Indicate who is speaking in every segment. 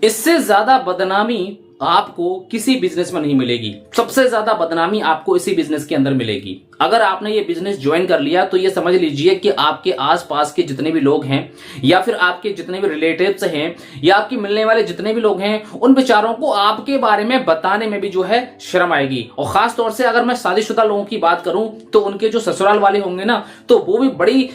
Speaker 1: इससे ज्यादा बदनामी आपको किसी बिजनेस में नहीं मिलेगी। सबसे ज्यादा बदनामी आपको इसी बिजनेस के अंदर मिलेगी। अगर आपने ये बिजनेस ज्वाइन कर लिया तो ये समझ लीजिए कि आपके आसपास के जितने भी लोग हैं या फिर आपके जितने भी रिलेटिव्स हैं या आपके मिलने वाले जितने भी लोग हैं, उन बेचारों को आपके बारे में बताने में भी जो है शर्म आएगी। और खास तौर से अगर मैं शादीशुदा लोगों की बात करूं तो उनके जो ससुराल वाले होंगे ना, तो वो भी बड़ी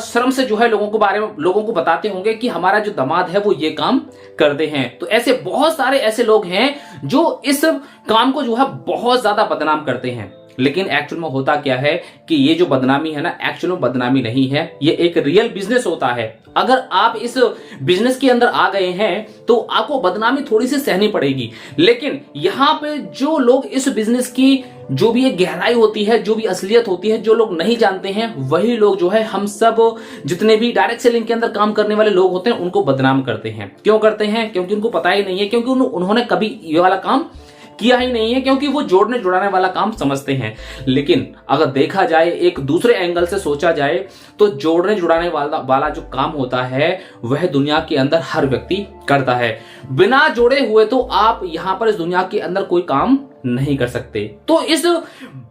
Speaker 1: शर्म से जो है लोगों को बताते होंगे कि हमारा जो दामाद है वो ये काम करते हैं। तो ऐसे बहुत सारे ऐसे लोग हैं जो इस काम को जो है बहुत ज्यादा बदनाम करते हैं। लेकिन एक्चुअल में होता क्या है कि ये जो बदनामी है ना, एक्चुअल में बदनामी नहीं है, ये एक रियल बिजनेस होता है। अगर आप इस बिजनेस के अंदर आ गए हैं तो आपको बदनामी थोड़ी सी सहनी पड़ेगी। लेकिन यहां पे जो लोग इस बिजनेस की जो भी एक गहराई होती है, जो भी असलियत होती है, जो लोग नहीं जानते हैं, वही लोग जो है हम सब जितने भी डायरेक्ट सेलिंग के अंदर काम करने वाले लोग होते हैं उनको बदनाम करते हैं। क्यों करते हैं? क्योंकि उनको पता ही नहीं है, क्योंकि उन्होंने कभी ये वाला काम किया ही नहीं है, क्योंकि वो जोड़ने जुड़ाने वाला काम समझते हैं। लेकिन अगर देखा जाए, एक दूसरे एंगल से सोचा जाए, तो जोड़ने जुड़ाने वाला जो काम होता है वह दुनिया के अंदर हर व्यक्ति करता है। बिना जोड़े हुए तो आप यहां पर इस दुनिया के अंदर कोई काम नहीं कर सकते। तो इस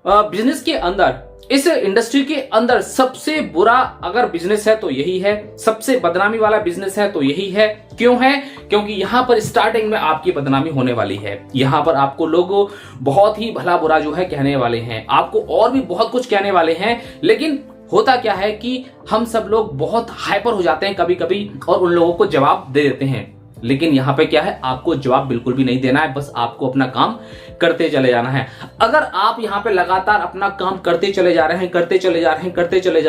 Speaker 1: बिजनेस के अंदर, इस इंडस्ट्री के अंदर सबसे बुरा अगर बिजनेस है तो यही है, सबसे बदनामी वाला बिजनेस है तो यही है। क्यों है? क्योंकि यहां पर स्टार्टिंग में आपकी बदनामी होने वाली है। यहां पर आपको लोग बहुत ही भला बुरा जो है कहने वाले हैं, आपको और भी बहुत कुछ कहने वाले हैं। लेकिन होता क्या है कि हम सब लोग बहुत हाइपर हो जाते हैं कभी कभी और उन लोगों को जवाब दे देते हैं। लेकिन यहां पे क्या है, आपको जवाब बिल्कुल भी नहीं देना है, बस आपको अपना काम करते चले जाना है। अगर आप यहां पे लगातार अपना काम करते चले जा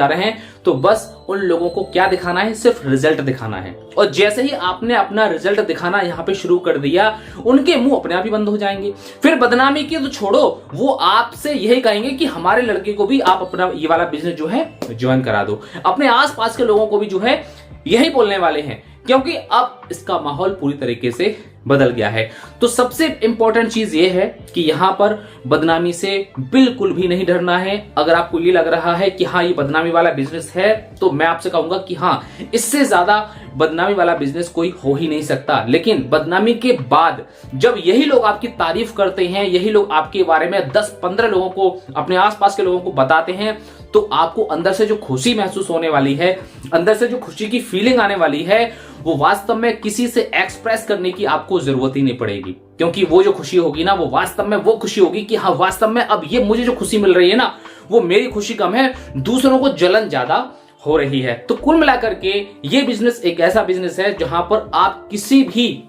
Speaker 1: रहे हैं, तो बस उन लोगों को क्या दिखाना है? सिर्फ रिजल्ट दिखाना है। और जैसे ही आपने अपना रिजल्ट दिखाना यहां पे शुरू कर दिया, उनके मुंह अपने आप ही बंद हो जाएंगे। फिर बदनामी की तो छोड़ो, वो आपसे यही कहेंगे कि हमारे लड़के को भी आप अपना ये वाला बिजनेस जो है ज्वाइन करा दो। अपने आसपास के लोगों को भी जो है यही बोलने वाले हैं, क्योंकि अब इसका माहौल पूरी तरीके से बदल गया है। तो सबसे इंपॉर्टेंट चीज ये है कि यहां पर बदनामी से बिल्कुल भी नहीं डरना है। अगर आपको ये लग रहा है कि हाँ ये बदनामी वाला बिजनेस है, तो मैं आपसे कहूंगा कि हाँ, इससे ज्यादा बदनामी वाला बिजनेस कोई हो ही नहीं सकता। लेकिन बदनामी के बाद जब यही लोग आपकी तारीफ करते हैं, यही लोग आपके बारे में 10-15 लोगों को, अपने आसपास के लोगों को बताते हैं, तो आपको अंदर से जो खुशी महसूस होने वाली है, अंदर से जो खुशी की फीलिंग आने वाली है, वो वास्तव में किसी से एक्सप्रेस करने की आपको जरूरत ही नहीं पड़ेगी। क्योंकि वो जो खुशी होगी ना, वो वास्तव में वो खुशी होगी कि हाँ, वास्तव में अब ये मुझे जो खुशी मिल रही है ना, वो मेरी खुशी कम है, दूसरों को जलन ज्यादा हो रही है। तो कुल मिलाकर के ये बिजनेस एक ऐसा बिजनेस है जहां पर आप किसी भी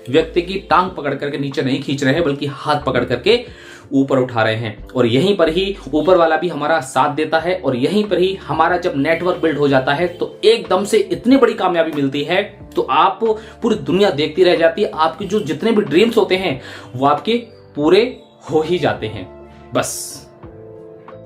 Speaker 1: व्यक्ति की टांग पकड़ करके नीचे नहीं खींच रहे हैं, बल्कि हाथ पकड़ करके ऊपर उठा रहे हैं। और यहीं पर ही ऊपर वाला भी हमारा साथ देता है, और यहीं पर ही हमारा जब नेटवर्क बिल्ड हो जाता है तो एकदम से इतनी बड़ी कामयाबी मिलती है, तो आप पूरी दुनिया देखती रह जाती है। आपके जो जितने भी ड्रीम्स होते हैं वो आपके पूरे हो ही जाते हैं। बस